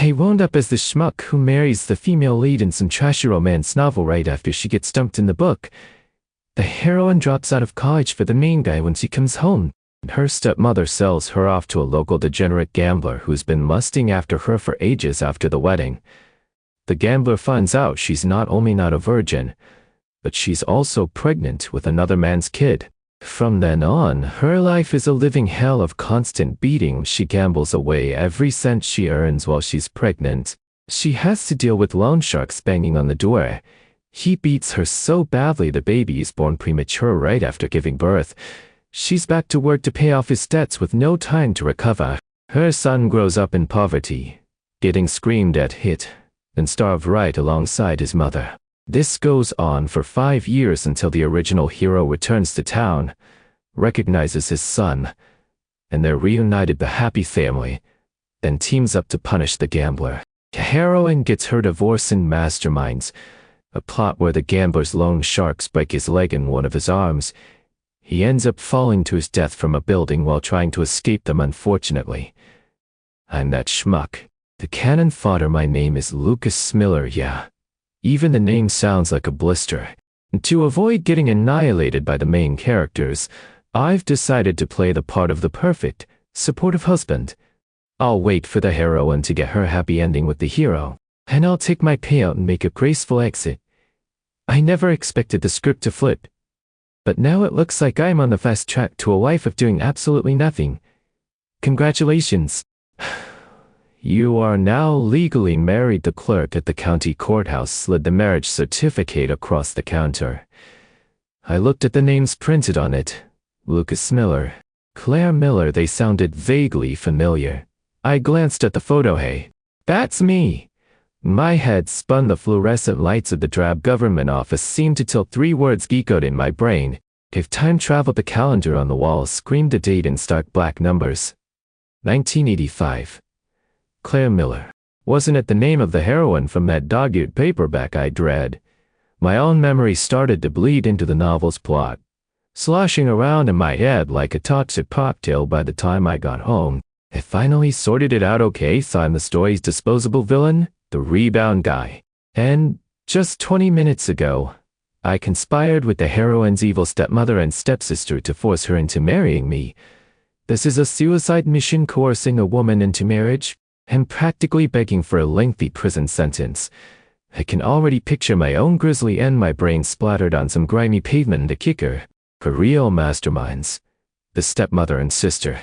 He wound up as the schmuck who marries the female lead in some trashy romance novel right after she gets dumped in the book. The heroine drops out of college for the main guy when she comes home. Her stepmother sells her off to a local degenerate gambler who's been lusting after her for ages after the wedding. The gambler finds out she's not only not a virgin, but she's also pregnant with another man's kid. From then on, her life is a living hell of constant beating. She gambles away every cent she earns while she's pregnant. She has to deal with loan sharks banging on the door. He beats her so badly the baby is born premature right after giving birth. She's back to work to pay off his debts with no time to recover. Her son grows up in poverty, getting screamed at, hit, and starved right alongside his mother. This goes on for 5 years until the original hero returns to town, recognizes his son, and they're reunited, the happy family, then teams up to punish the gambler. The heroine gets her divorce and masterminds a plot where the gambler's loan sharks break his leg and one of his arms. He ends up falling to his death from a building while trying to escape them, unfortunately. I'm that schmuck. The cannon fodder. My name is Lucas Miller, yeah. Even the name sounds like a blister. And to avoid getting annihilated by the main characters, I've decided to play the part of the perfect, supportive husband. I'll wait for the heroine to get her happy ending with the hero, and I'll take my payout and make a graceful exit. I never expected the script to flip, but now it looks like I'm on the fast track to a life of doing absolutely nothing. Congratulations. You are now legally married. The clerk at the county courthouse slid the marriage certificate across the counter. I looked at the names printed on it. Lucas Miller, Claire Miller. They sounded vaguely familiar. I glanced at the photo. Hey, that's me. My head spun. The fluorescent lights of the drab government office seemed to tilt 3 words geekoed in my brain. If time traveled, the calendar on the wall screamed a date in stark black numbers. 1985. Claire Miller. Wasn't it the name of the heroine from that dog-eared paperback I'd read? My own memory started to bleed into the novel's plot, sloshing around in my head like a toxic cocktail. By the time I got home, I finally sorted it out. Okay, so I'm the story's disposable villain, the rebound guy. And just 20 minutes ago, I conspired with the heroine's evil stepmother and stepsister to force her into marrying me. This is a suicide mission, coercing a woman into marriage and practically begging for a lengthy prison sentence. I can already picture my own grisly end, my brain splattered on some grimy pavement. The kicker, for real masterminds, the stepmother and sister,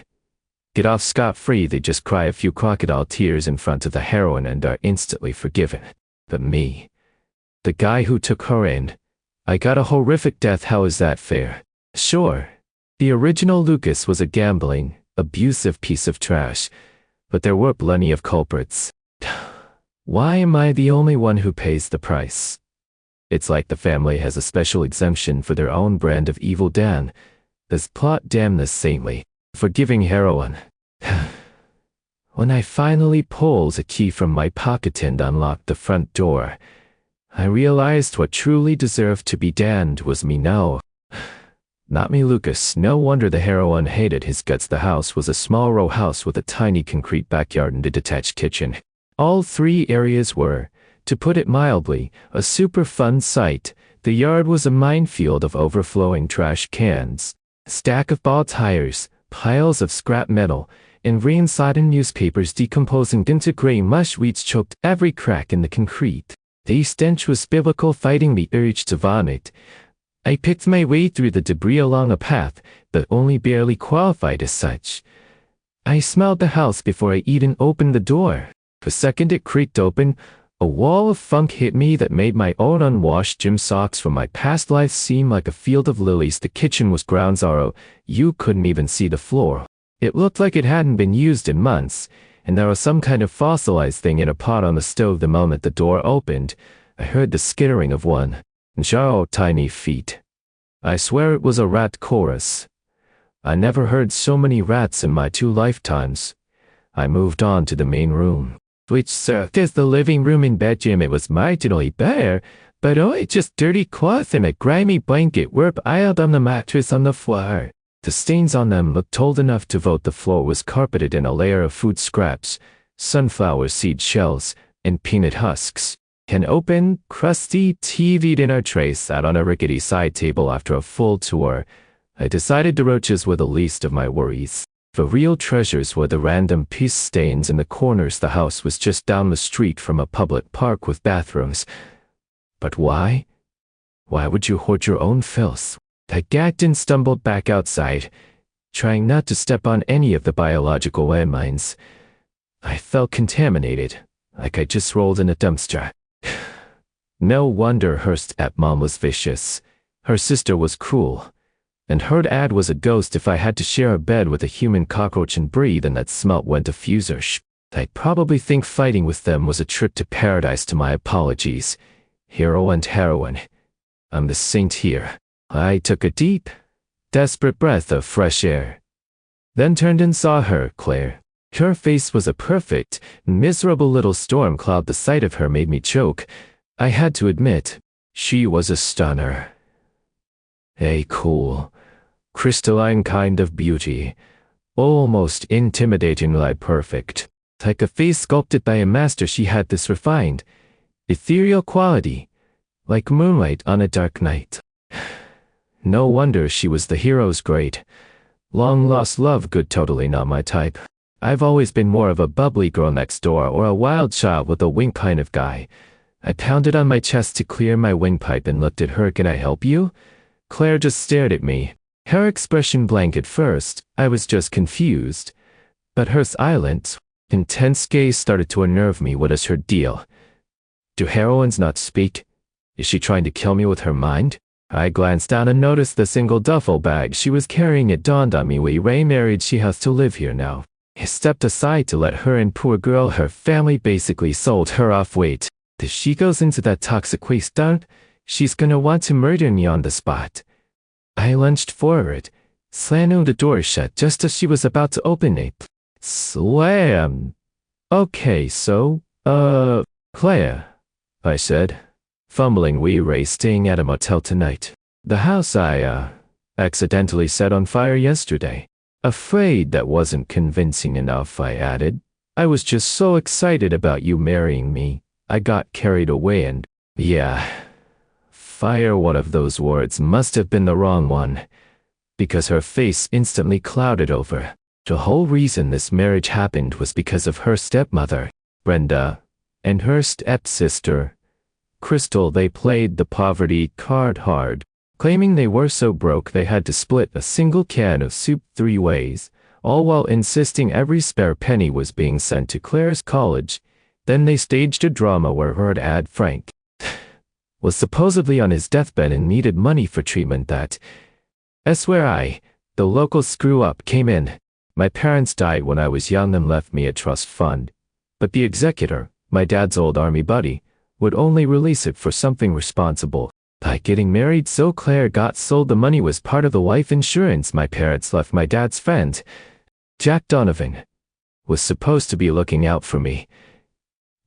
get off scot-free. They just cry a few crocodile tears in front of the heroine and are instantly forgiven. But me, the guy who took her in, I got a horrific death. How is that fair? Sure, the original Lucas was a gambling, abusive piece of trash, but there were plenty of culprits. Why am I the only one who pays the price? It's like the family has a special exemption for their own brand of evil. Dan, this plot, damn this saintly, forgiving heroine. When I finally pulled a key from my pocket and unlocked the front door, I realized what truly deserved to be damned was me. No, not me, Lucas. No wonder the heroine hated his guts. The house was a small row house with a tiny concrete backyard and a detached kitchen. All 3 areas were, to put it mildly, a super fun sight. The yard was a minefield of overflowing trash cans, a stack of bald tires, piles of scrap metal, and rain-sodden newspapers decomposing into gray mush. Weeds choked every crack in the concrete. The stench was biblical, fighting the urge to vomit. I picked my way through the debris along a path, but only barely qualified as such. I smelled the house before I even opened the door. For a second it creaked open. A wall of funk hit me that made my own unwashed gym socks from my past life seem like a field of lilies. The kitchen was ground zero. You couldn't even see the floor. It looked like it hadn't been used in months, and there was some kind of fossilized thing in a pot on the stove. The moment the door opened, I heard the skittering of one tiny feet. I swear it was a rat chorus. I never heard so many rats in my 2 lifetimes. I moved on to the main room, which served as the living room and bedroom. It was marginally bare, but only just dirty cloth and a grimy blanket were piled on the mattress on the floor. The stains on them looked old enough to vote. The floor was carpeted in a layer of food scraps, sunflower seed shells, and peanut husks. An open, crusty TV dinner tray sat on a rickety side table after a full tour. I decided the roaches were the least of my worries. The real treasures were the random piece stains in the corners. The house was just down the street from a public park with bathrooms. But why? Why would you hoard your own filth? I gagged and stumbled back outside, trying not to step on any of the biological landmines. I felt contaminated, like I just rolled in a dumpster. No wonder her stepmom was vicious. Her sister was cruel. And her dad was a ghost. If I had to share a bed with a human cockroach and breathe in that smelt went diffuser. I'd probably think fighting with them was a trip to paradise. To my apologies. Hero and heroine. I'm the saint here. I took a deep, desperate breath of fresh air. Then turned and saw her, Claire. Her face was a perfect, miserable little storm cloud. The sight of her made me choke. I had to admit, she was a stunner. A cool, crystalline kind of beauty, almost intimidatingly perfect. Like a face sculpted by a master, she had this refined, ethereal quality, like moonlight on a dark night. No wonder she was the hero's grade. Long-lost love good, totally not my type. I've always been more of a bubbly girl next door or a wild child with a wing kind of guy. I pounded on my chest to clear my windpipe and looked at her. Can I help you? Claire just stared at me. Her expression blank at first. I was just confused. But her silent, intense gaze started to unnerve me. What is her deal? Do heroines not speak? Is she trying to kill me with her mind? I glanced down and noticed the single duffel bag she was carrying. It dawned on me. We remarried. She has to live here now. I stepped aside to let her in. Poor girl, her family basically sold her off. Wait. If she goes into that toxic waste dump, she's gonna want to murder me on the spot. I lunged forward, slamming the door shut just as she was about to open it. Slam! Okay, so, Claire, I said, fumbling. We were staying at a motel tonight. The house I, accidentally set on fire yesterday. Afraid that wasn't convincing enough, I added. I was just so excited about you marrying me. I got carried away and, yeah, fire. One of those words must have been the wrong one, because her face instantly clouded over. The whole reason this marriage happened was because of her stepmother, Brenda, and her stepsister, Crystal. They played the poverty card hard, claiming they were so broke they had to split a single can of soup 3 ways, all while insisting every spare penny was being sent to Claire's college. Then they staged a drama where her dad, Frank, was supposedly on his deathbed and needed money for treatment. That's where the local screw-up, came in. My parents died when I was young and left me a trust fund. But the executor, my dad's old army buddy, would only release it for something responsible, like getting married. So Claire got sold. The money was part of the life insurance my parents left. My dad's friend, Jack Donovan, was supposed to be looking out for me.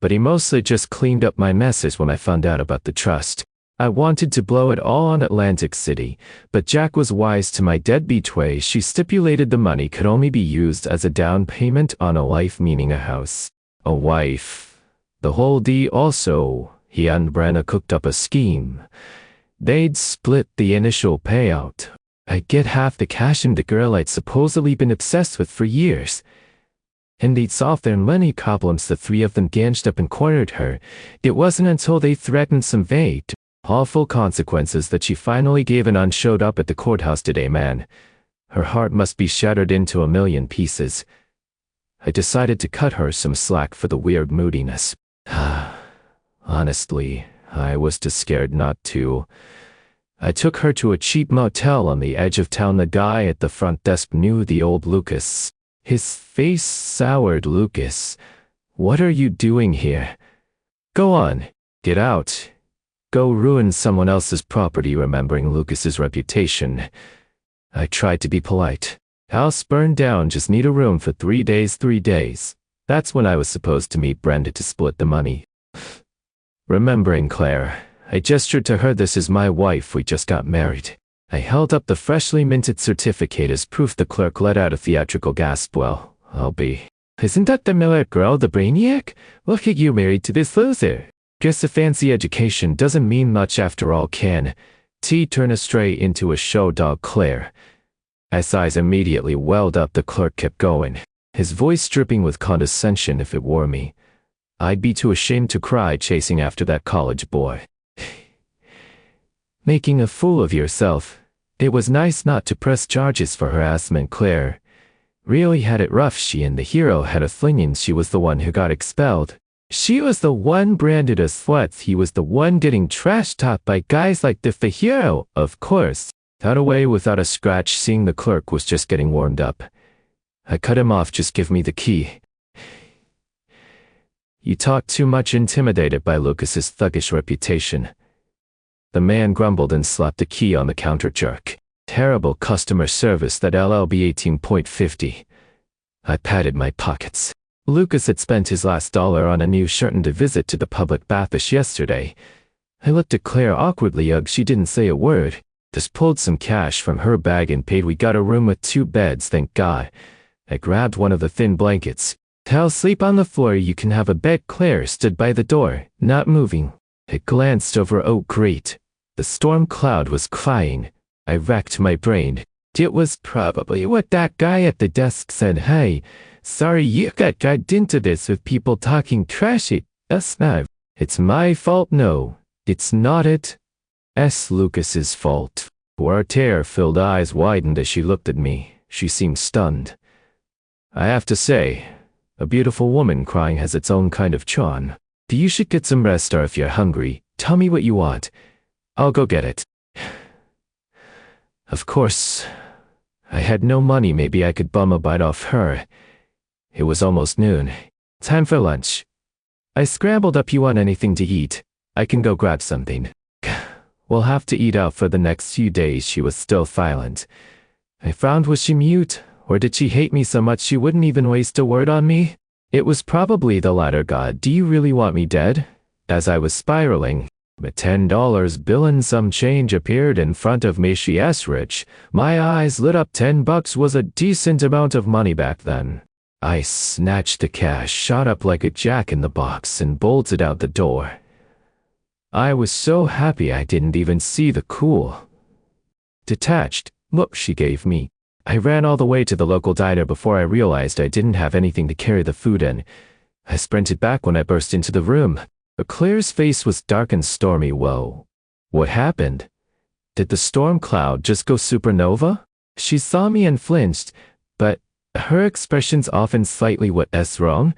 But he mostly just cleaned up my messes when I found out about the trust. I wanted to blow it all on Atlantic City, but Jack was wise to my deadbeat ways. She stipulated the money could only be used as a down payment on a life, meaning a house. A wife. The whole deal. Also, he and Brenna cooked up a scheme. They'd split the initial payout. I'd get half the cash, and the girl I'd supposedly been obsessed with for years. And they'd solve their money problems. The 3 of them ganged up and cornered her. It wasn't until they threatened some vague, awful consequences that she finally gave in and showed up at the courthouse today. Man, her heart must be shattered into a million pieces. I decided to cut her some slack for the weird moodiness. Honestly, I was too scared not to. I took her to a cheap motel on the edge of town. The guy at the front desk knew the old Lucas. His face soured. Lucas, what are you doing here? Go on, get out. Go ruin someone else's property. Remembering Lucas's reputation, I tried to be polite. House burned down. Just need a room for 3 days. 3 days. That's when I was supposed to meet Brenda to split the money. Remembering Claire, I gestured to her. This is my wife. We just got married. I held up the freshly minted certificate as proof. The clerk let out a theatrical gasp. Well, I'll be. Isn't that the Miller girl, the brainiac? Look at you married to this loser. Guess a fancy education doesn't mean much after all, can T turn a stray into a show dog, Claire? As eyes immediately welled up, the clerk kept going, his voice dripping with condescension. If it were me, I'd be too ashamed to cry chasing after that college boy. Making a fool of yourself. It was nice not to press charges for harassment. Claire really had it rough. She and the hero had a fling. She was the one who got expelled. She was the one branded as sluts. He was the one getting trash-talked by guys like the hero, of course. Got away without a scratch. Seeing the clerk was just getting warmed up, I cut him off. Just give me the key. You talk too much. Intimidated by Lucas's thuggish reputation, the man grumbled and slapped the key on the counter. Jerk. Terrible customer service, that LLB 18.50. I patted my pockets. Lucas had spent his last dollar on a new shirt and a visit to the public bathhouse yesterday. I looked at Claire awkwardly. Ugh, she didn't say a word. Just pulled some cash from her bag and paid. We got a room with 2 beds, thank God. I grabbed one of the thin blankets. I'll sleep on the floor. You can have a bed. Claire stood by the door, not moving. I glanced over. Oh great. The storm cloud was crying. I racked my brain. It was probably what that guy at the desk said. Hey, sorry you got dragged into this with people talking trash. It's not. It's my fault. No, it's not Lucas's fault. Her tear-filled eyes widened as she looked at me. She seemed stunned. I have to say, a beautiful woman crying has its own kind of charm. You should get some rest, or if you're hungry, tell me what you want. I'll go get it. Of course, I had no money. Maybe I could bum a bite off her. It was almost noon. Time for lunch. I scrambled up. You want anything to eat? I can go grab something. We'll have to eat out for the next few days. She was still silent. I frowned. Was she mute, or did she hate me so much she wouldn't even waste a word on me? It was probably the latter. God, do you really want me dead? As I was spiraling, a $10 bill and some change appeared in front of me. She asked rich. My eyes lit up. $10 was a decent amount of money back then. I snatched the cash, shot up like a jack-in-the-box, and bolted out the door. I was so happy I didn't even see the cool, detached look she gave me. I ran all the way to the local diner before I realized I didn't have anything to carry the food in. I sprinted back when I burst into the room. But Claire's face was dark and stormy. Whoa. What happened? Did the storm cloud just go supernova? She saw me and flinched, but her expressions often slightly. What's wrong?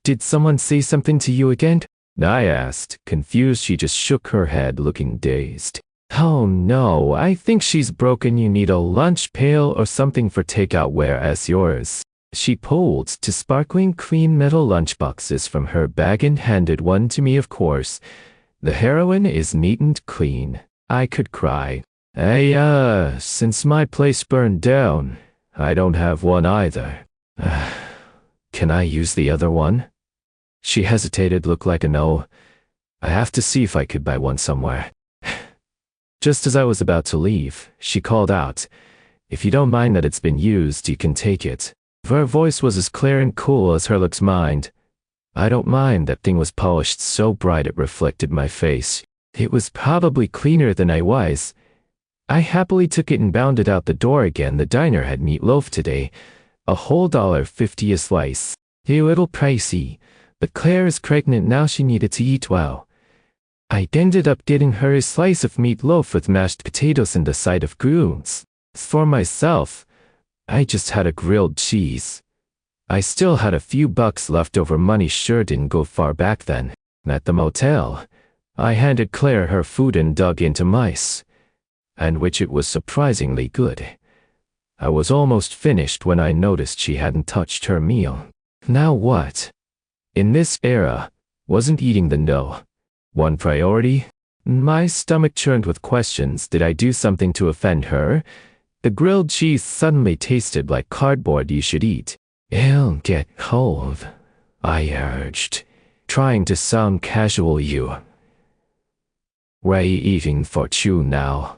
Did someone say something to you again? I asked, confused. She just shook her head, looking dazed. Oh no, I think she's broken. You need a lunch pail or something for takeout. Where's yours? She pulled 2 sparkling clean metal lunchboxes from her bag and handed one to me. Of course, the heroine is neat and clean. I could cry. Hey, since my place burned down, I don't have one either. Can I use the other one? She hesitated, looked like a no. I have to see if I could buy one somewhere. Just as I was about to leave, she called out, if you don't mind that it's been used, you can take it. Her voice was as clear and cool as her looks. Mind. I don't mind. That thing was polished so bright it reflected my face. It was probably cleaner than I was. I happily took it and bounded out the door again. The diner had meatloaf today, a whole $1.50 a slice. A little pricey, but Claire is pregnant now. She needed to eat well. I ended up getting her a slice of meatloaf with mashed potatoes and a side of greens. For myself, I just had a grilled cheese. I still had a few bucks left over. Money sure didn't go far back then. At the motel, I handed Claire her food and dug into mice, and which it was surprisingly good. I was almost finished when I noticed she hadn't touched her meal. Now what? In this era, wasn't eating the one priority? My stomach churned with questions. Did I do something to offend her? The grilled cheese suddenly tasted like cardboard. You should eat. It'll get cold, I urged, trying to sound casual. You were eating for chew now?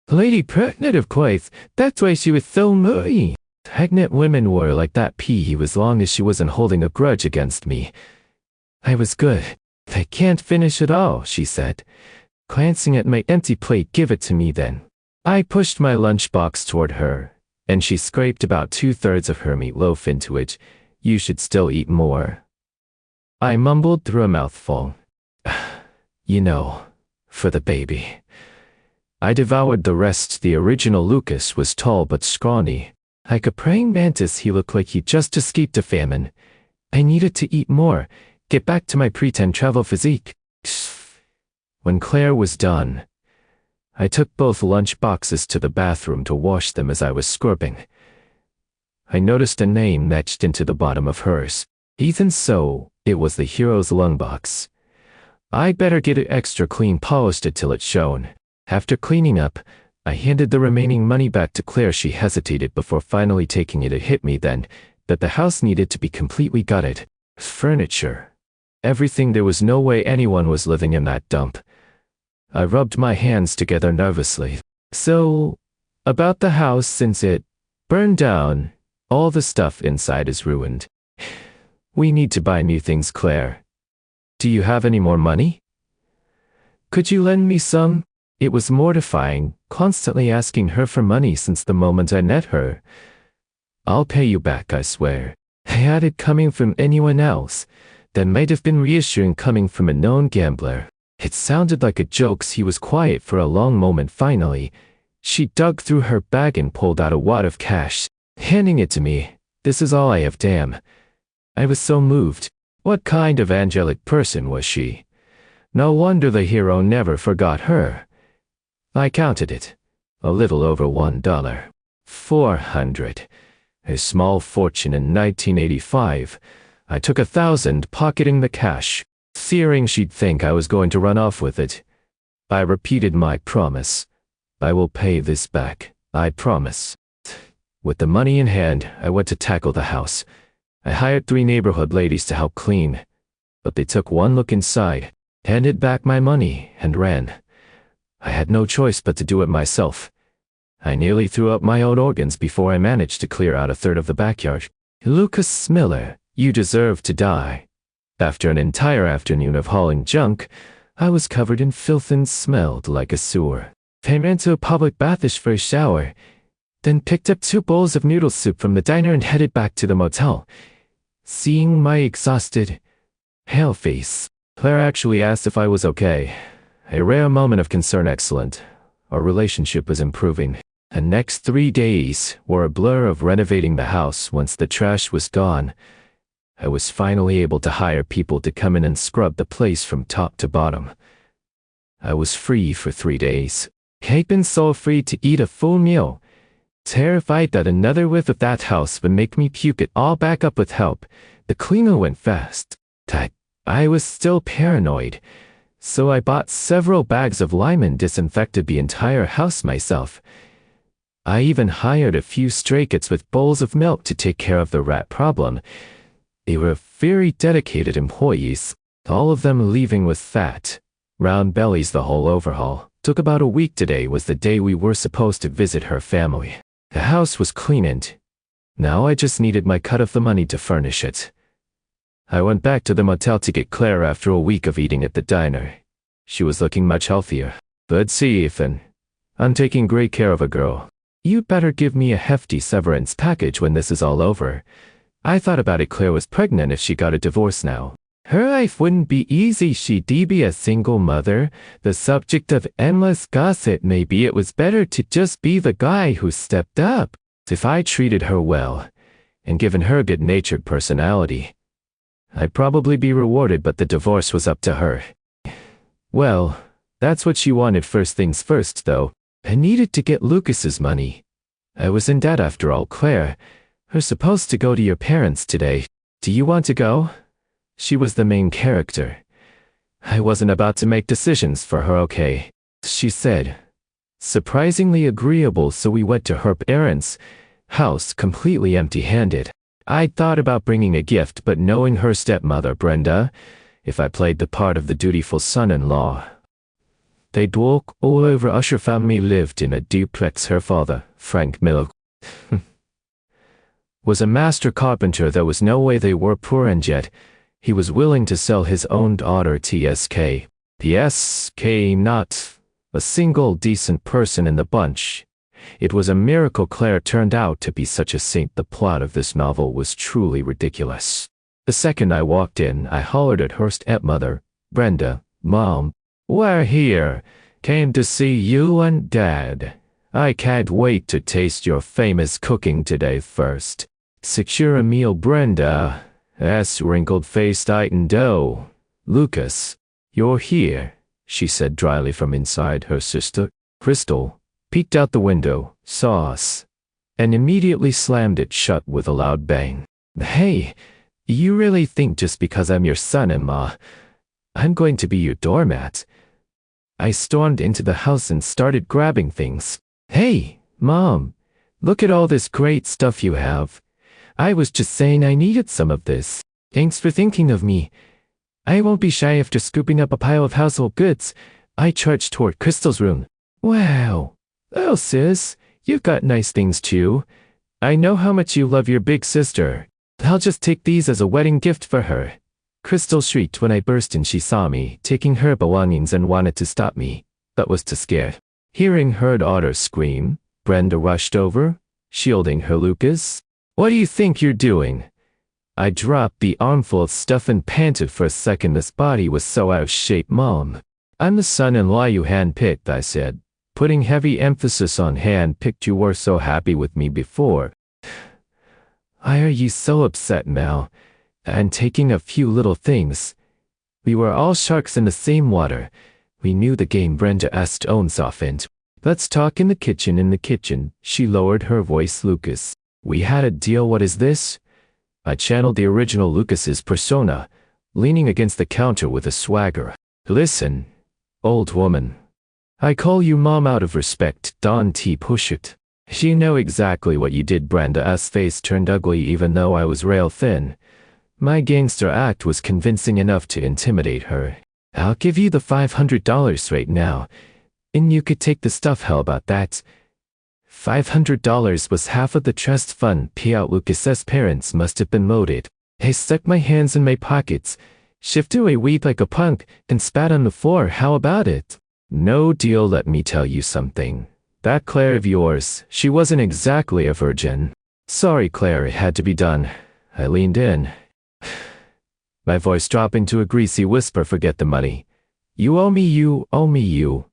Lady Pertinent, of course. That's why she was so moody. Pregnant women were like that pea as long as she wasn't holding a grudge against me. I was good. I can't finish it all, she said. Glancing at my empty plate, give it to me then. I pushed my lunchbox toward her, and she scraped about 2/3 of her meatloaf into it. You should still eat more. I mumbled through a mouthful. You know, for the baby. I devoured the rest. The original Lucas was tall but scrawny. Like a praying mantis, he looked like he'd just escaped a famine. I needed to eat more, get back to my pretend travel physique. When Claire was done, I took both lunch boxes to the bathroom to wash them. As I was scrubbing, I noticed a name etched into the bottom of hers. Ethan. So it was the hero's lungbox. I'd better get it extra clean, polished it till it shone. After cleaning up, I handed the remaining money back to Claire. She hesitated before finally taking it. It hit me then that the house needed to be completely gutted. Furniture. Everything. There was no way anyone was living in that dump. I rubbed my hands together nervously. So, about the house, since it burned down, all the stuff inside is ruined. We need to buy new things, Claire. Do you have any more money? Could you lend me some? It was mortifying, constantly asking her for money since the moment I met her. I'll pay you back, I swear. I added, coming from anyone else. That might have been reassuring coming from a known gambler. It sounded like a joke. He was quiet for a long moment. Finally, she dug through her bag and pulled out a wad of cash, handing it to me. This is all I have. Damn. I was so moved. What kind of angelic person was she? No wonder the hero never forgot her. I counted it. A little over $1. 400. A small fortune in 1985. I took 1,000, pocketing the cash, fearing she'd think I was going to run off with it. I repeated my promise. I will pay this back, I promise. With the money in hand, I went to tackle the house. I hired 3 neighborhood ladies to help clean, but they took one look inside, handed back my money, and ran. I had no choice but to do it myself. I nearly threw up my own organs before I managed to clear out 1/3 of the backyard. Lucas Miller, you deserve to die. After an entire afternoon of hauling junk, I was covered in filth and smelled like a sewer. I ran to a public bathhouse for a shower, then picked up 2 bowls of noodle soup from the diner and headed back to the motel. Seeing my exhausted, pale face, Claire actually asked if I was okay. A rare moment of concern. Excellent. Our relationship was improving. The next 3 days were a blur of renovating the house. Once the trash was gone, I was finally able to hire people to come in and scrub the place from top to bottom. I was free for 3 days. I'd been so free to eat a full meal, terrified that another whiff of that house would make me puke it all back up. With help, the cleaner went fast. I was still paranoid, so I bought several bags of lime and disinfected the entire house myself. I even hired a few stray cats with bowls of milk to take care of the rat problem. They were very dedicated employees, all of them leaving with fat, round bellies. The whole overhaul took about a week. Today was the day we were supposed to visit her family. The house was cleaned. Now I just needed my cut of the money to furnish it. I went back to the motel to get Claire after a week of eating at the diner. She was looking much healthier. Let's see, Ethan. I'm taking great care of a girl. You'd better give me a hefty severance package when this is all over. I thought about it. Claire was pregnant. If she got a divorce now, her life wouldn't be easy. She'd be a single mother, the subject of endless gossip. Maybe it was better to just be the guy who stepped up. If I treated her well, and given her a good-natured personality, I'd probably be rewarded, but the divorce was up to her. Well, that's what she wanted. First things first, though. I needed to get Lucas's money. I was in debt after all. Claire, we're supposed to go to your parents today. Do you want to go? She was the main character. I wasn't about to make decisions for her. Okay, she said. Surprisingly agreeable, so we went to her parents' house completely empty-handed. I'd thought about bringing a gift, but knowing her stepmother, Brenda, if I played the part of the dutiful son-in-law, they'd walk all over. Usher family lived in a duplex. Her father, Frank Miller, was a master carpenter. There was no way they were poor, and yet he was willing to sell his own daughter TSK. TSK, not a single decent person in the bunch. It was a miracle Claire turned out to be such a saint. The plot of this novel was truly ridiculous. The second I walked in, I hollered at her stepmother, Brenda, "Mom, we're here. Came to see you and Dad. I can't wait to taste your famous cooking today first. Secure a meal, Brenda." Wrinkled-faced eaten dough. "Lucas, you're here," she said dryly from inside. Her sister, Crystal, peeked out the window, saw us, and immediately slammed it shut with a loud bang. "Hey, you really think just because I'm your son-in-law, I'm going to be your doormat?" I stormed into the house and started grabbing things. "Hey, Mom, look at all this great stuff you have. I was just saying I needed some of this. Thanks for thinking of me. I won't be shy after scooping up a pile of household goods." I charged toward Crystal's room. "Wow. Oh, sis, you've got nice things too. I know how much you love your big sister. I'll just take these as a wedding gift for her." Crystal shrieked when I burst in. She saw me taking her belongings and wanted to stop me, but was too scared. Hearing her daughter scream, Brenda rushed over, shielding her. "Lucas, what do you think you're doing?" I dropped the armful of stuff and panted for a second. This body was so out of shape. "Mom, I'm the son-in-law you handpicked," I said, putting heavy emphasis on handpicked. "You were so happy with me before. Why are you so upset now? And taking a few little things. We were all sharks in the same water. We knew the game." Brenda asked on softened. "Let's talk in the kitchen." In the kitchen, she lowered her voice. "Lucas, we had a deal. What is this?" I channeled the original Lucas's persona, leaning against the counter with a swagger. "Listen, old woman. I call you Mom out of respect. Don't push it. You know exactly what you did." Brenda's face turned ugly even though I was rail thin. My gangster act was convincing enough to intimidate her. "I'll give you the $500 right now, and you could take the stuff." "How about that?" $500 was half of the trust fund payout. Lucas's parents must have been loaded. I stuck my hands in my pockets, shifted away, weep like a punk, and spat on the floor. "How about it?" "No deal. Let me tell you something. That Claire of yours, she wasn't exactly a virgin." "Sorry, Claire, it had to be done." I leaned in, my voice dropping to a greasy whisper. "Forget the money. You owe me, you owe me, you.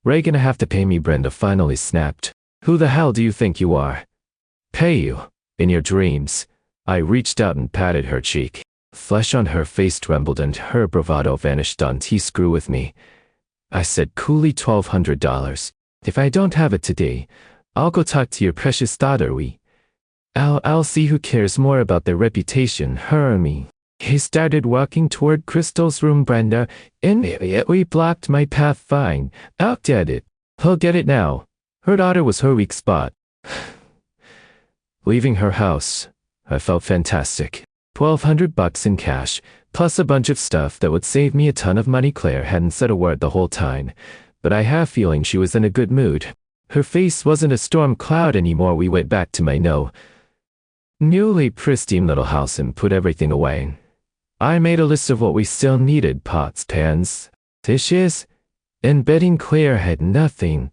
Ray gonna have to pay me." Brenda finally snapped. "Who the hell do you think you are?" "Pay you? In your dreams." I reached out and patted her cheek. Flesh on her face trembled and her bravado vanished. "Don't screw with me," I said coolly. $1,200. If I don't have it today, I'll go talk to your precious daughter. I'll see who cares more about their reputation, her or me." He started walking toward Crystal's room. Brenda immediately blocked my path. "Fine, I'll get it. He'll get it now." Her daughter was her weak spot. Leaving her house, I felt fantastic. $1,200 in cash, plus a bunch of stuff that would save me a ton of money. Claire hadn't said a word the whole time, but I have a feeling she was in a good mood. Her face wasn't a storm cloud anymore. We went back to my newly pristine little house and put everything away. I made a list of what we still needed: pots, pans, dishes, and bedding. Claire had nothing,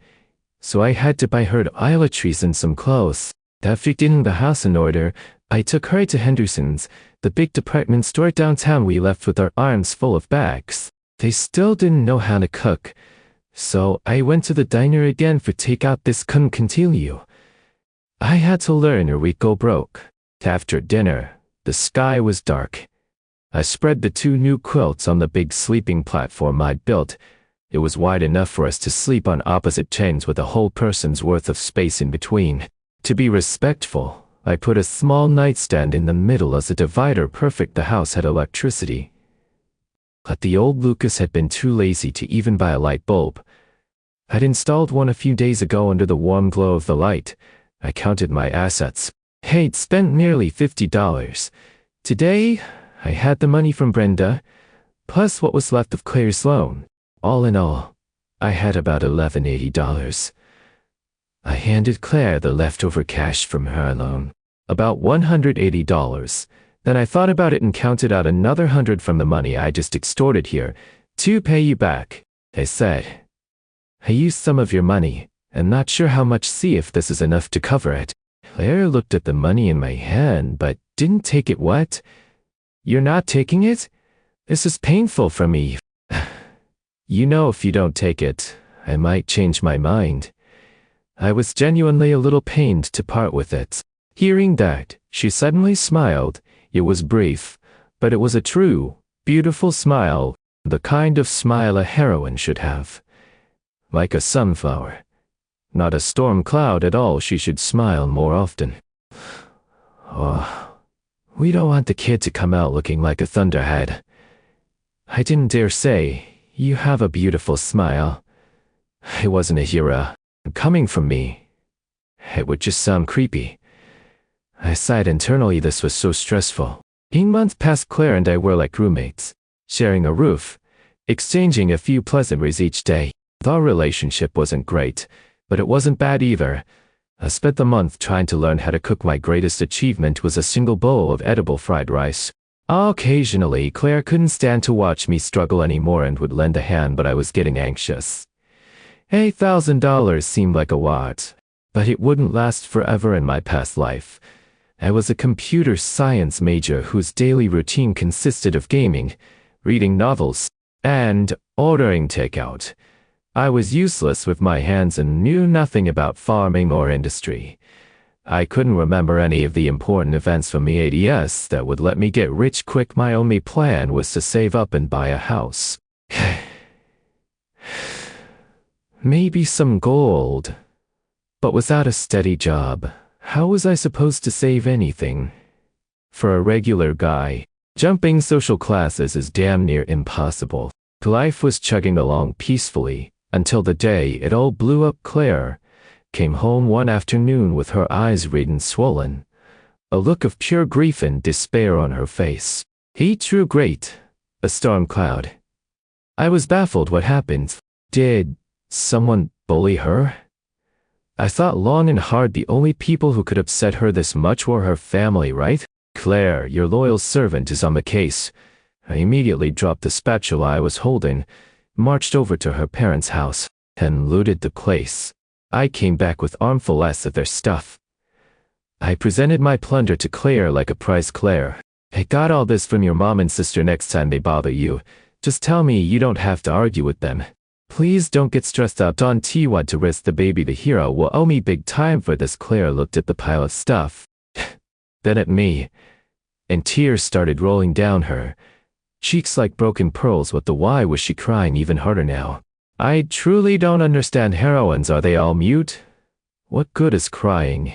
so I had to buy her toiletries and some clothes. After getting the house in order, I took her to Henderson's, the big department store downtown. We left with our arms full of bags. They still didn't know how to cook, so I went to the diner again for takeout. This couldn't continue. I had to learn or we'd go broke. After dinner, the sky was dark. I spread the 2 new quilts on the big sleeping platform I'd built. It was wide enough for us to sleep on opposite chains with a whole person's worth of space in between. To be respectful, I put a small nightstand in the middle as a divider. Perfect. The house had electricity, but the old Lucas had been too lazy to even buy a light bulb. I'd installed one a few days ago. Under the warm glow of the light, I counted my assets. I'd spent nearly $50. Today, I had the money from Brenda, plus what was left of Claire's loan. All in all, I had about $1,180. I handed Claire the leftover cash from her loan. About $180. Then I thought about it and counted out another 100 from the money I just extorted here to pay you back. I said, I used some of your money, and not sure how much. See if this is enough to cover it. Claire looked at the money in my hand, but didn't take it. What? You're not taking it? This is painful for me. You know, if you don't take it, I might change my mind. I was genuinely a little pained to part with it. Hearing that, she suddenly smiled. It was brief, but it was a true, beautiful smile, the kind of smile a heroine should have. Like a sunflower. Not a storm cloud at all. She should smile more often. Oh, we don't want the kid to come out looking like a thunderhead. I didn't dare say, you have a beautiful smile. It wasn't a hero. Coming from me, it would just sound creepy. I sighed internally. This was so stressful. 8 months passed. Claire and I were like roommates, sharing a roof, exchanging a few pleasantries each day. Our relationship wasn't great, but it wasn't bad either. I spent the month trying to learn how to cook. My greatest achievement was a single bowl of edible fried rice. Occasionally, Claire couldn't stand to watch me struggle anymore and would lend a hand, but I was getting anxious. $8,000 seemed like a lot, but it wouldn't last forever. In my past life, I was a computer science major whose daily routine consisted of gaming, reading novels, and ordering takeout. I was useless with my hands and knew nothing about farming or industry. I couldn't remember any of the important events from the ADS that would let me get rich quick. My only plan was to save up and buy a house. Maybe some gold. But without a steady job, how was I supposed to save anything? For a regular guy, jumping social classes is damn near impossible. Life was chugging along peacefully, until the day it all blew up. Claire came home one afternoon with her eyes red and swollen, a look of pure grief and despair on her face. He drew great, a storm cloud. I was baffled. What happened? Did someone bully her? I thought long and hard. The only people who could upset her this much were her family, right? Claire, your loyal servant, is on the case. I immediately dropped the spatula I was holding, marched over to her parents' house, and looted the place. I came back with armfuls of their stuff. I presented my plunder to Claire like a prize. Claire, I got all this from your mom and sister. Next time they bother you, just tell me. You don't have to argue with them. Please don't get stressed out. Don't want to risk the baby. The hero will owe me big time for this. Claire looked at the pile of stuff, then at me, and tears started rolling down her cheeks like broken pearls. What the why was she crying even harder now? I truly don't understand heroines. Are they all mute? What good is crying?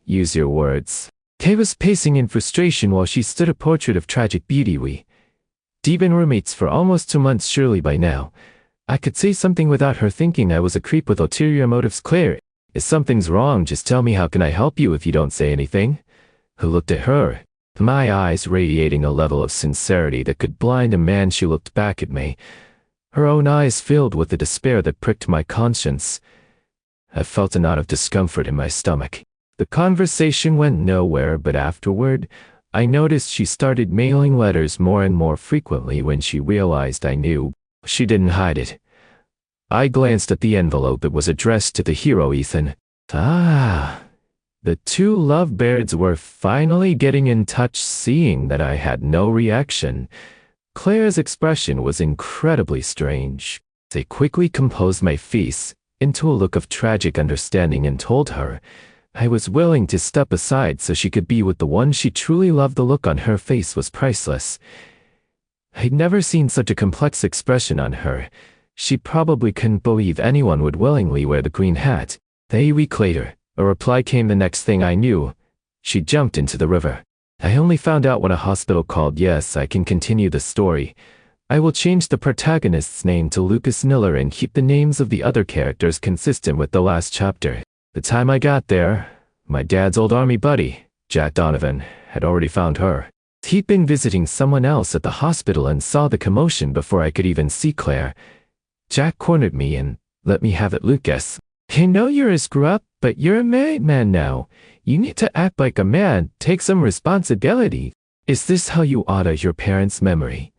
Use your words. Kay was pacing in frustration while she stood. A portrait of tragic beauty. We'd been roommates for almost 2 months. Surely by now I could say something without her thinking I was a creep with ulterior motives. Claire, if something's wrong, just tell me. How can I help you if you don't say anything? Who looked at her, my eyes radiating a level of sincerity that could blind a man. She looked back at me, her own eyes filled with the despair that pricked my conscience. I felt a knot of discomfort in my stomach. The conversation went nowhere, but afterward, I noticed she started mailing letters more and more frequently. When she realized I knew, she didn't hide it. I glanced at the envelope. It was addressed to the hero, Ethan. Ah, the two lovebirds were finally getting in touch. Seeing that I had no reaction, Claire's expression was incredibly strange. I quickly composed my face into a look of tragic understanding and told her I was willing to step aside so she could be with the one she truly loved. The look on her face was priceless. I'd never seen such a complex expression on her. She probably couldn't believe anyone would willingly wear the green hat. A week later, a reply came. The next thing I knew, she jumped into the river. I only found out when a hospital called. Yes, I can continue the story. I will change the protagonist's name to Lucas Miller and keep the names of the other characters consistent with the last chapter. The time I got there, my dad's old army buddy, Jack Donovan, had already found her. He'd been visiting someone else at the hospital and saw the commotion before I could even see Claire. Jack cornered me and let me have it. Lucas, I know you're a screw-up, But you're a married man now. You need to act like a man, take some responsibility. Is this how you honor your parents' memory?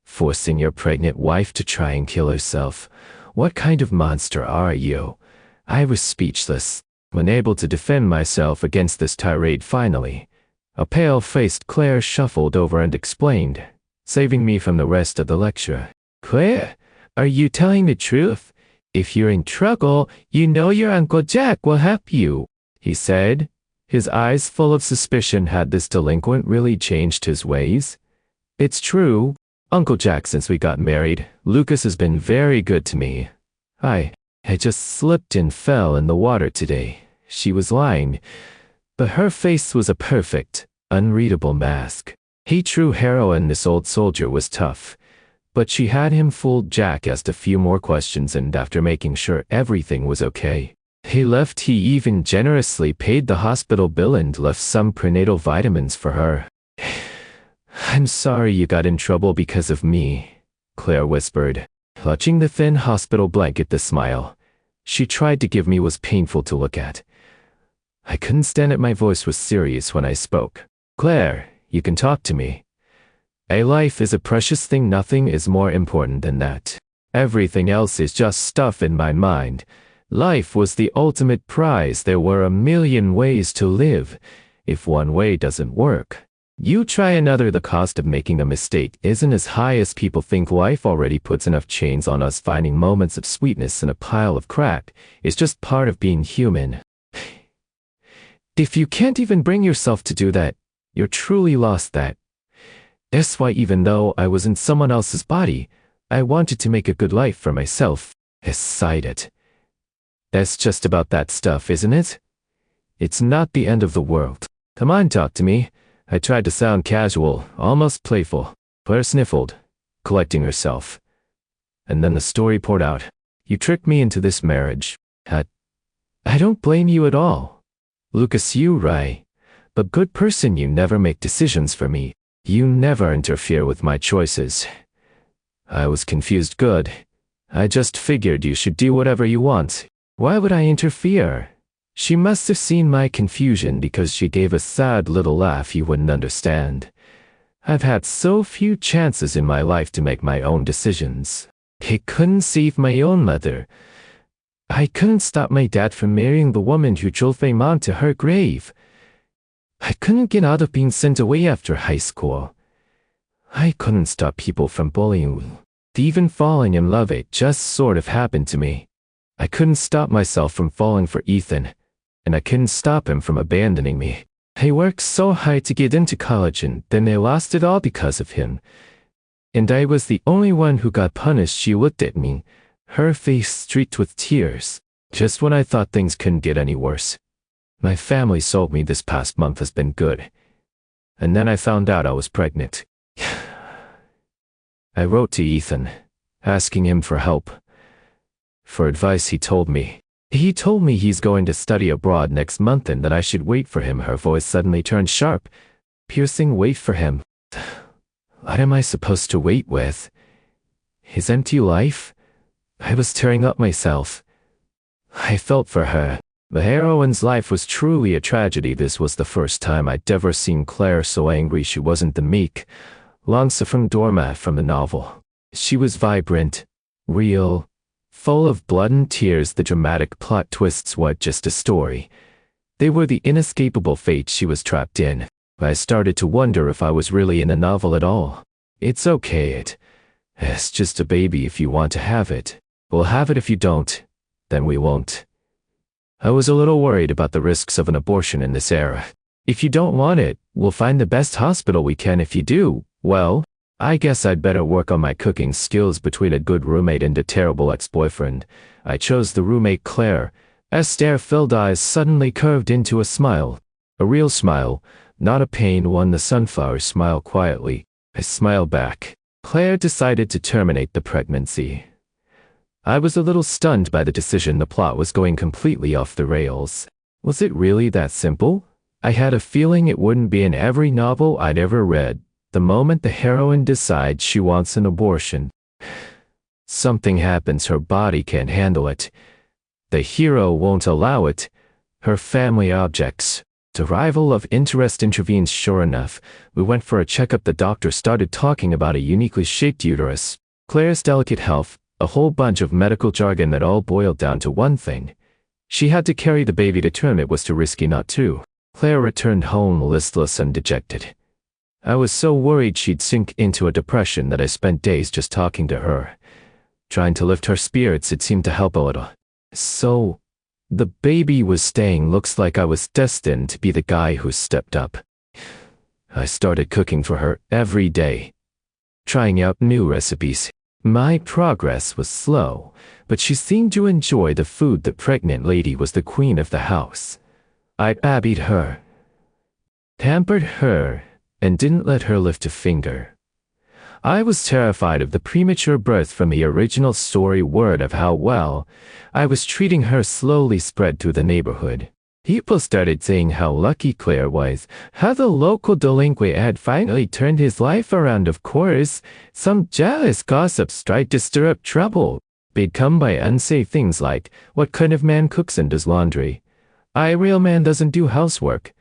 Forcing your pregnant wife to try and kill herself. What kind of monster are you? I was speechless, unable to defend myself against this tirade finally. A pale-faced Claire shuffled over and explained, saving me from the rest of the lecture. Claire, are you telling the truth? If you're in trouble, you know your Uncle Jack will help you, he said. His eyes full of suspicion. Had this delinquent really changed his ways? It's true, Uncle Jack, since we got married, Lucas has been very good to me. I just slipped and fell in the water today. She was lying, but her face was a perfect, unreadable mask. He true heroine, this old soldier was tough. But she had him fooled. Jack asked a few more questions, and after making sure everything was okay, he left. He even generously paid the hospital bill and left some prenatal vitamins for her. I'm sorry you got in trouble because of me, Claire whispered, clutching the thin hospital blanket. The smile she tried to give me was painful to look at. I couldn't stand it. My voice was serious when I spoke. Claire, you can talk to me. A life is a precious thing. Nothing is more important than that. Everything else is just stuff in my mind. Life was the ultimate prize. There were a million ways to live. If one way doesn't work, you try another. The cost of making a mistake isn't as high as people think. Life already puts enough chains on us. Finding moments of sweetness in a pile of crap is just part of being human. If you can't even bring yourself to do that, you're truly lost. That's why even though I was in someone else's body, I wanted to make a good life for myself. I sighed it. That's just about that stuff, isn't it? It's not the end of the world. Come on, talk to me. I tried to sound casual, almost playful. Claire sniffled, collecting herself. And then the story poured out. You tricked me into this marriage. I don't blame you at all. Lucas, you right. But good person, you never make decisions for me. You never interfere with my choices. I was confused. Good. I just figured you should do whatever you want. Why would I interfere? She must have seen my confusion because she gave a sad little laugh. You wouldn't understand. I've had so few chances in my life to make my own decisions. I couldn't save my own mother. I couldn't stop my dad from marrying the woman who drove my mom to her grave. I couldn't get out of being sent away after high school. I couldn't stop people from bullying me. Even falling in love, it just sort of happened to me. I couldn't stop myself from falling for Ethan, and I couldn't stop him from abandoning me. I worked so hard to get into college, and then I lost it all because of him. And I was the only one who got punished. She looked at me, her face streaked with tears, just when I thought things couldn't get any worse. My family sold me. This past month has been good. And then I found out I was pregnant. I wrote to Ethan, asking him for help. For advice. He told me he's going to study abroad next month and that I should wait for him. Her voice suddenly turned sharp, piercing. Wait for him? What am I supposed to wait with? His empty life? I was tearing up myself. I felt for her. The heroine's life was truly a tragedy. This was the first time I'd ever seen Claire so angry. She wasn't the meek, long-suffering doormat from the novel. She was vibrant, real, full of blood and tears. The dramatic plot twists weren't just a story. They were the inescapable fate she was trapped in. I started to wonder if I was really in a novel at all. It's okay. It's just a baby. If you want to have it, we'll have it. If you don't, then we won't. I was a little worried about the risks of an abortion in this era. If you don't want it, we'll find the best hospital we can. If you do, well, I guess I'd better work on my cooking skills. Between a good roommate and a terrible ex-boyfriend, I chose the roommate. Claire, as stare-filled eyes suddenly curved into a smile. A real smile, not a pained one. The sunflower smile. Quietly, I smiled back. Claire decided to terminate the pregnancy. I was a little stunned by the decision. The plot was going completely off the rails. Was it really that simple? I had a feeling it wouldn't be in every novel I'd ever read. The moment the heroine decides she wants an abortion, something happens. Her body can't handle it. The hero won't allow it. Her family objects. The arrival of interest intervenes sure enough. We went for a checkup. The doctor started talking about a uniquely shaped uterus, Claire's delicate health, a whole bunch of medical jargon that all boiled down to one thing. She had to carry the baby to term. It was too risky not to. Claire returned home listless and dejected. I was so worried she'd sink into a depression that I spent days just talking to her. Trying to lift her spirits. It seemed to help a little. So, the baby was staying. Looks like I was destined to be the guy who stepped up. I started cooking for her every day, trying out new recipes. My progress was slow, but she seemed to enjoy the food. The pregnant lady was the queen of the house. I babied her, pampered her, and didn't let her lift a finger. I was terrified of the premature birth from the original story. Word of how well I was treating her slowly spread through the neighborhood. People started saying how lucky Claire was, how the local delinquent had finally turned his life around. Of course, some jealous gossips tried to stir up trouble. They'd come by and say things like, "What kind of man cooks and does laundry? A real man doesn't do housework."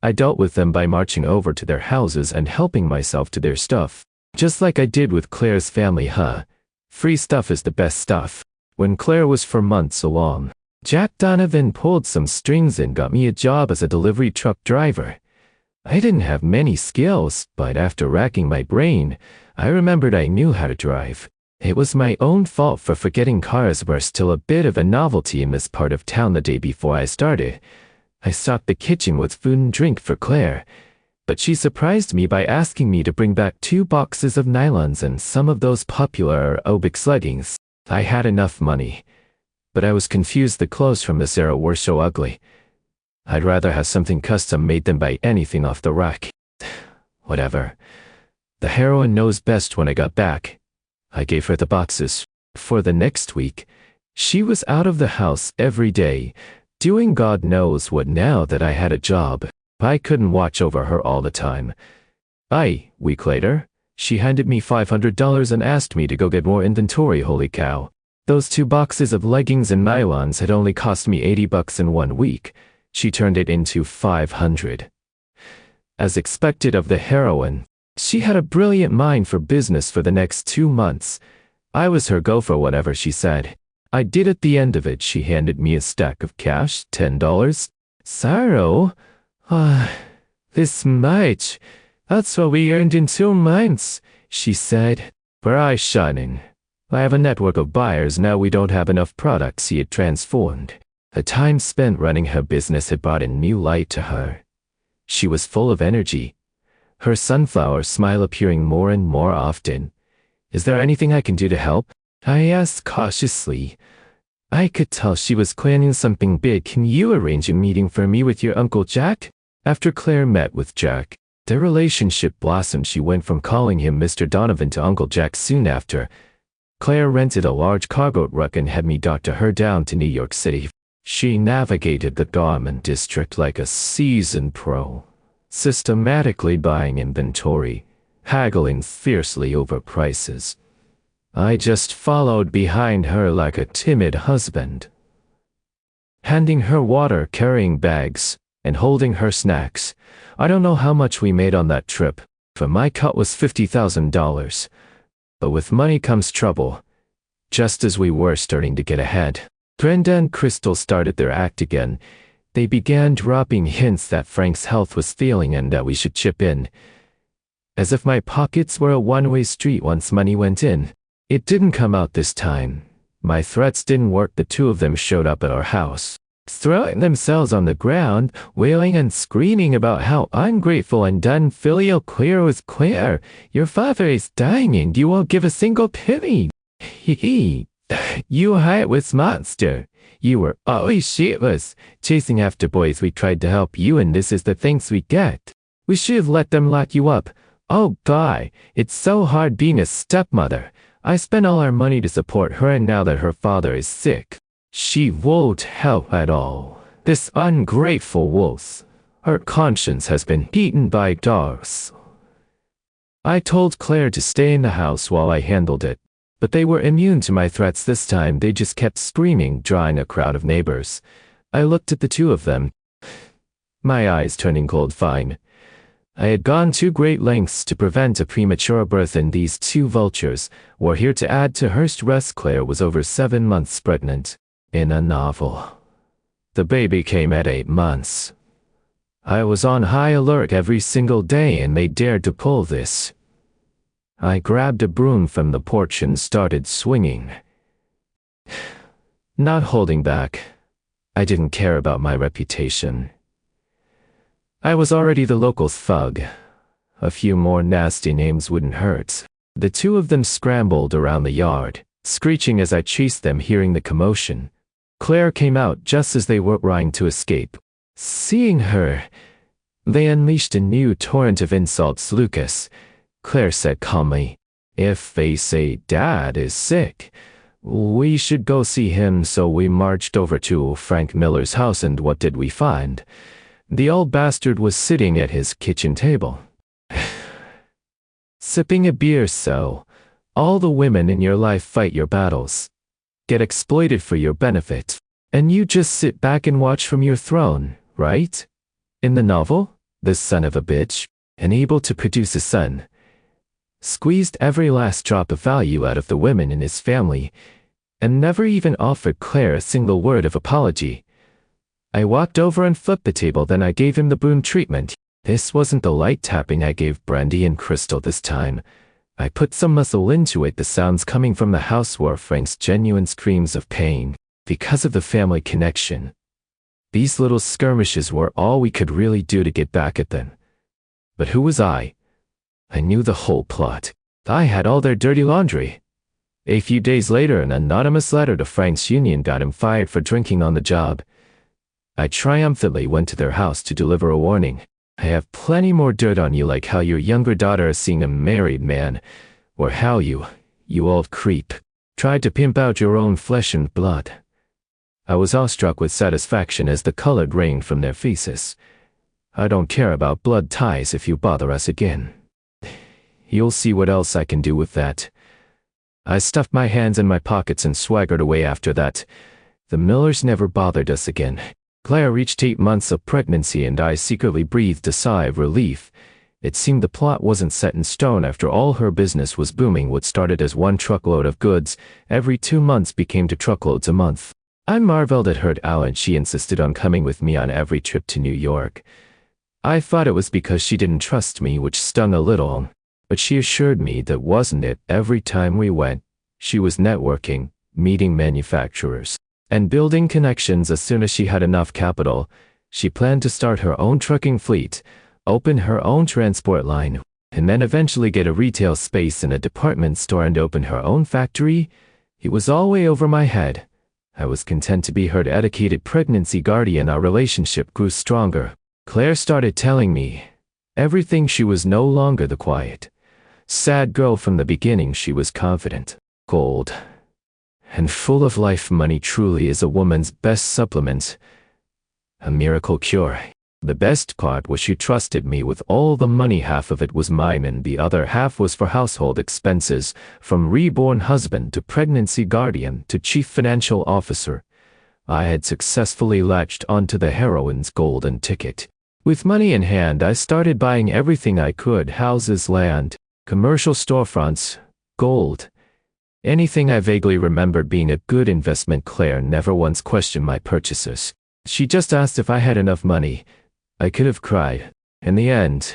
I dealt with them by marching over to their houses and helping myself to their stuff. Just like I did with Claire's family, huh? Free stuff is the best stuff. When Claire was 4 months along, Jack Donovan pulled some strings and got me a job as a delivery truck driver. I didn't have many skills, but after racking my brain, I remembered I knew how to drive. It was my own fault for forgetting cars were still a bit of a novelty in this part of town. The day before I started, I stocked the kitchen with food and drink for Claire, but she surprised me by asking me to bring back 2 boxes of nylons and some of those popular aerobics leggings. I had enough money, but I was confused. The clothes from this era were so ugly. I'd rather have something custom made than buy anything off the rack. Whatever. The heroine knows best. When I got back, I gave her the boxes. For the next week, she was out of the house every day, doing God knows what. Now that I had a job, I couldn't watch over her all the time. A week later, she handed me $500 and asked me to go get more inventory. Holy cow. Those 2 boxes of leggings and nylons had only cost me $80 in 1 week. She turned it into $500. As expected of the heroine, she had a brilliant mind for business. For the next 2 months, I was her gopher. Whatever she said, I did. At the end of it, she handed me a stack of cash, $10. Sorrow? This much? That's what we earned in 2 months, she said, her eyes shining. I have a network of buyers now. We don't have enough products. She had transformed. The time spent running her business had brought a new light to her. She was full of energy, her sunflower smile appearing more and more often. Is there anything I can do to help? I asked cautiously. I could tell she was planning something big. Can you arrange a meeting for me with your Uncle Jack? After Claire met with Jack, their relationship blossomed. She went from calling him Mr. Donovan to Uncle Jack soon after. Claire rented a large cargo truck and had me doctor her down to New York City. She navigated the garment district like a seasoned pro, systematically buying inventory, haggling fiercely over prices. I just followed behind her like a timid husband, handing her water, carrying bags, and holding her snacks. I don't know how much we made on that trip, for my cut was $50,000. But with money comes trouble. Just as we were starting to get ahead, Brenda and Crystal started their act again. They began dropping hints that Frank's health was failing and that we should chip in. As if my pockets were a one-way street once money went in. It didn't come out this time. My threats didn't work. The 2 of them showed up at our house, throwing themselves on the ground, wailing and screaming about how ungrateful and unfilial Claire was. Claire, your father is dying and you won't give a single penny. You heartless monster. You were always shitless, chasing after boys. We tried to help you and this is the thanks we get. We should have let them lock you up. Oh God, it's so hard being a stepmother. I spent all our money to support her and now that her father is sick, she won't help at all. This ungrateful wolf. Her conscience has been eaten by dogs. I told Claire to stay in the house while I handled it, but they were immune to my threats this time. They just kept screaming, drawing a crowd of neighbors. I looked at the two of them, my eyes turning cold. Fine. I had gone to great lengths to prevent a premature birth, and these two vultures were here to add to her stress. Claire was over 7 months pregnant. In a novel, the baby came at 8 months. I was on high alert every single day, and they dared to pull this. I grabbed a broom from the porch and started swinging. Not holding back. I didn't care about my reputation. I was already the local thug. A few more nasty names wouldn't hurt. The two of them scrambled around the yard, screeching as I chased them, hearing the commotion. Claire came out just as they were trying to escape. Seeing her, they unleashed a new torrent of insults. Lucas, Claire said calmly, if they say Dad is sick, we should go see him. So we marched over to Frank Miller's house, and what did we find? The old bastard was sitting at his kitchen table, sipping a beer. So, all the women in your life fight your battles, get exploited for your benefit, and you just sit back and watch from your throne, right? In the novel, this son of a bitch, unable to produce a son, squeezed every last drop of value out of the women in his family, and never even offered Claire a single word of apology. I walked over and flipped the table, then I gave him the broom treatment. This wasn't the light tapping I gave Brandy and Crystal this time. I put some muscle into it. The sounds coming from the house were Frank's genuine screams of pain, because of the family connection. These little skirmishes were all we could really do to get back at them. But who was I? I knew the whole plot. I had all their dirty laundry. A few days later, an anonymous letter to Frank's union got him fired for drinking on the job. I triumphantly went to their house to deliver a warning. I have plenty more dirt on you, like how your younger daughter is seeing a married man, or how you old creep, tried to pimp out your own flesh and blood. I was awestruck with satisfaction as the color rained from their faces. I don't care about blood ties if you bother us again. You'll see what else I can do with that. I stuffed my hands in my pockets and swaggered away after that. The Millers never bothered us again. Claire reached 8 months of pregnancy, and I secretly breathed a sigh of relief. It seemed the plot wasn't set in stone after all. Her business was booming. What started as 1 truckload of goods every 2 months became 2 truckloads a month. I marveled at her and she insisted on coming with me on every trip to New York. I thought it was because she didn't trust me, which stung a little, but she assured me that wasn't it. Every time we went, she was networking, meeting manufacturers, and building connections. As soon as she had enough capital, she planned to start her own trucking fleet, open her own transport line, and then eventually get a retail space in a department store and open her own factory. It was all way over my head. I was content to be her dedicated pregnancy guardian. Our relationship grew stronger. Claire started telling me everything. She was no longer the quiet, sad girl from the beginning. She was confident, cold, and full of life. Money truly is a woman's best supplement, a miracle cure. The best part was she trusted me with all the money. Half of it was mine and the other half was for household expenses, from reborn husband to pregnancy guardian to chief financial officer. I had successfully latched onto the heroine's golden ticket. With money in hand, I started buying everything I could: houses, land, commercial storefronts, gold. Anything I vaguely remembered being a good investment. Claire never once questioned my purchases. She just asked if I had enough money. I could have cried. In the end,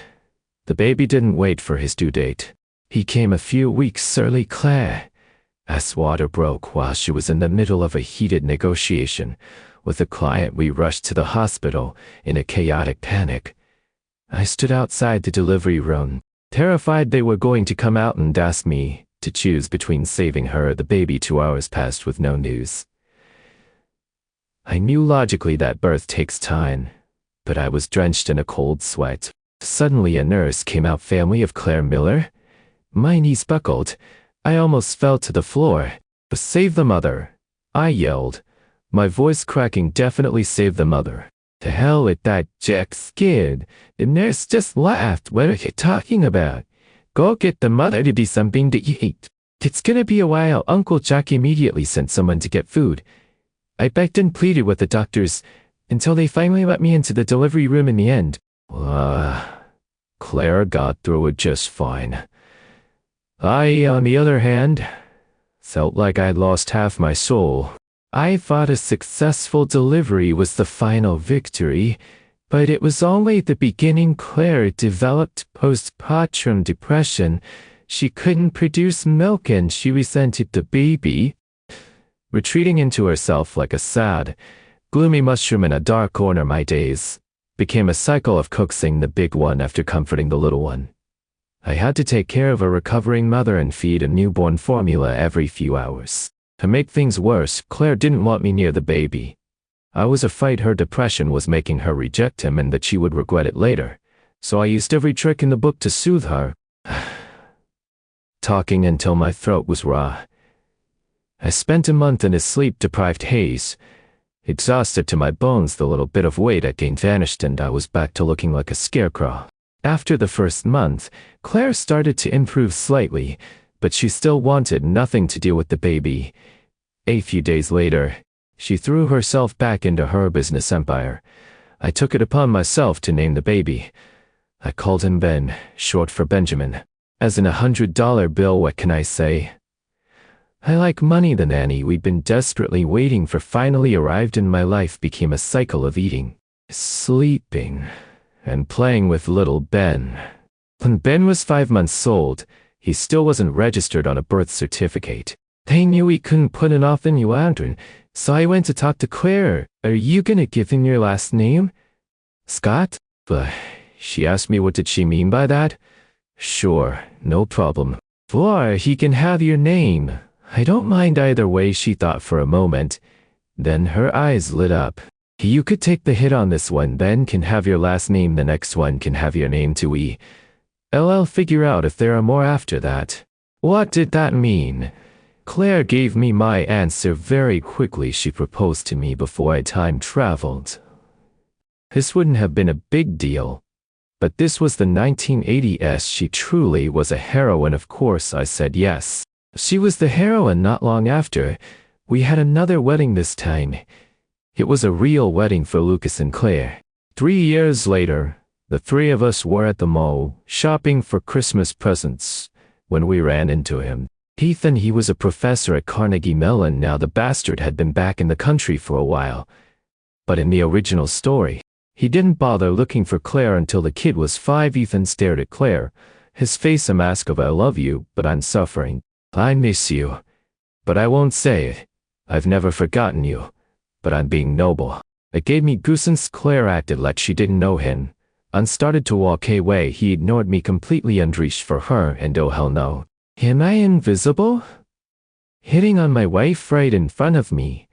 the baby didn't wait for his due date. He came a few weeks early. Claire, as water broke while she was in the middle of a heated negotiation with a client, we rushed to the hospital in a chaotic panic. I stood outside the delivery room, terrified they were going to come out and ask me to choose between saving her or the baby. 2 hours passed with no news. I knew logically that birth takes time, but I was drenched in a cold sweat. Suddenly a nurse came out. Family of Claire Miller? My knees buckled. I almost fell to the floor. Save the mother, I yelled, my voice cracking. Definitely save the mother. To hell with that, Jack's kid. The nurse just laughed. What are you talking about? Go get the mother to be something to eat. It's gonna be a while. Uncle Jack immediately sent someone to get food. I begged and pleaded with the doctors. until they finally let me into the delivery room in the end. Claire got through it just fine. I, on the other hand, felt like I'd lost half my soul. I thought a successful delivery was the final victory, but it was only the beginning. Claire developed postpartum depression. She couldn't produce milk and she resented the baby. Retreating into herself like a sad, gloomy mushroom in a dark corner, my days became a cycle of coaxing the big one after comforting the little one. I had to take care of a recovering mother and feed a newborn formula every few hours. To make things worse, Claire didn't want me near the baby. I was afraid her depression was making her reject him and that she would regret it later, so I used every trick in the book to soothe her. Talking until my throat was raw. I spent a month in a sleep-deprived haze. Exhausted to my bones, the little bit of weight I'd gained vanished and I was back to looking like a scarecrow. After the first month, Claire started to improve slightly, but she still wanted nothing to do with the baby. A few days later, she threw herself back into her business empire. I took it upon myself to name the baby. I called him Ben, short for Benjamin. As in $100 bill, what can I say? I like money. The nanny we'd been desperately waiting for finally arrived and my life became a cycle of eating, sleeping, and playing with little Ben. When Ben was 5 months old, he still wasn't registered on a birth certificate. They knew he couldn't put it off any longer, so I went to talk to Claire. Are you gonna give him your last name? Scott? She asked me what did she mean by that. Sure, no problem. Or he can have your name. I don't mind either way, she thought for a moment. Then her eyes lit up. You could take the hit on this one. Ben can have your last name, the next one can have your name too. I'll figure out if there are more after that. What did that mean? Claire gave me my answer very quickly. She proposed to me before I time traveled. This wouldn't have been a big deal, but this was the 1980s. She truly was a heroine. Of course I said yes. She was the heroine. Not long after, we had another wedding. This time, it was a real wedding for Lucas and Claire. 3 years later, the three of us were at the mall, shopping for Christmas presents, when we ran into him. Ethan, he was a professor at Carnegie Mellon. Now the bastard had been back in the country for a while. But in the original story, he didn't bother looking for Claire until the kid was 5. Ethan stared at Claire, his face a mask of I love you, but I'm suffering. I miss you, but I won't say it. I've never forgotten you, but I'm being noble. It gave me goosebumps. Claire acted like she didn't know him, and started to walk away. He ignored me completely and reached for her, and oh hell no. Am I invisible? Hitting on my wife right in front of me.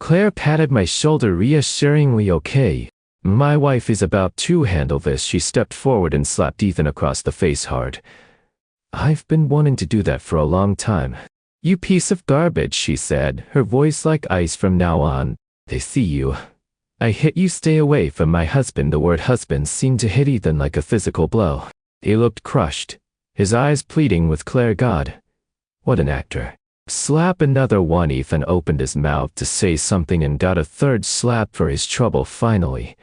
Claire patted my shoulder reassuringly. Okay. My wife is about to handle this. She stepped forward and slapped Ethan across the face hard. I've been wanting to do that for a long time. You piece of garbage, she said, her voice like ice from now on. They see you. I hit you. Stay away from my husband. The word husband seemed to hit Ethan like a physical blow. He looked crushed, his eyes pleading with Claire. God, what an actor. Slap, another one. Ethan opened his mouth to say something and got a third slap for his trouble. Finally,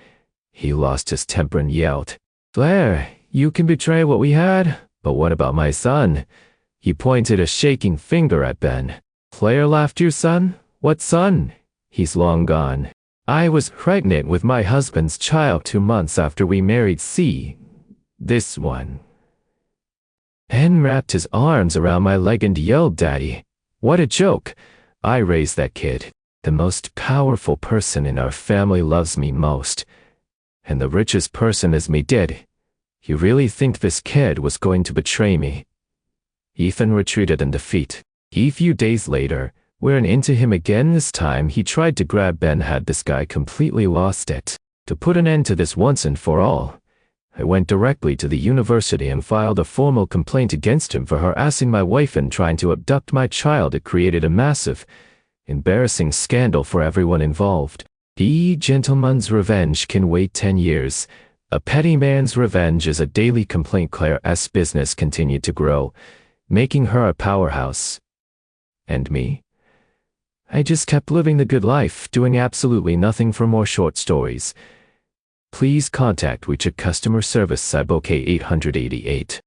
he lost his temper and yelled, Claire, you can betray what we had, but what about my son? He pointed a shaking finger at Ben. Claire laughed. Your son? What son? He's long gone. I was pregnant with my husband's child 2 months after we married. See, this one. Ben wrapped his arms around my leg and yelled, Daddy, what a joke. I raised that kid. The most powerful person in our family loves me most, and the richest person is me. Did you really think this kid was going to betray me? Ethan retreated in defeat. A few days later, we ran into him again. This time he tried to grab Ben. Had this guy completely lost it? To put an end to this once and for all, I went directly to the university and filed a formal complaint against him for harassing my wife and trying to abduct my child. It created a massive, embarrassing scandal for everyone involved. The gentleman's revenge can wait 10 years. A petty man's revenge is a daily complaint. Claire's business continued to grow, making her a powerhouse. And me? I just kept living the good life, doing absolutely nothing for more short stories. Please contact WeChat customer service Cyboke 888.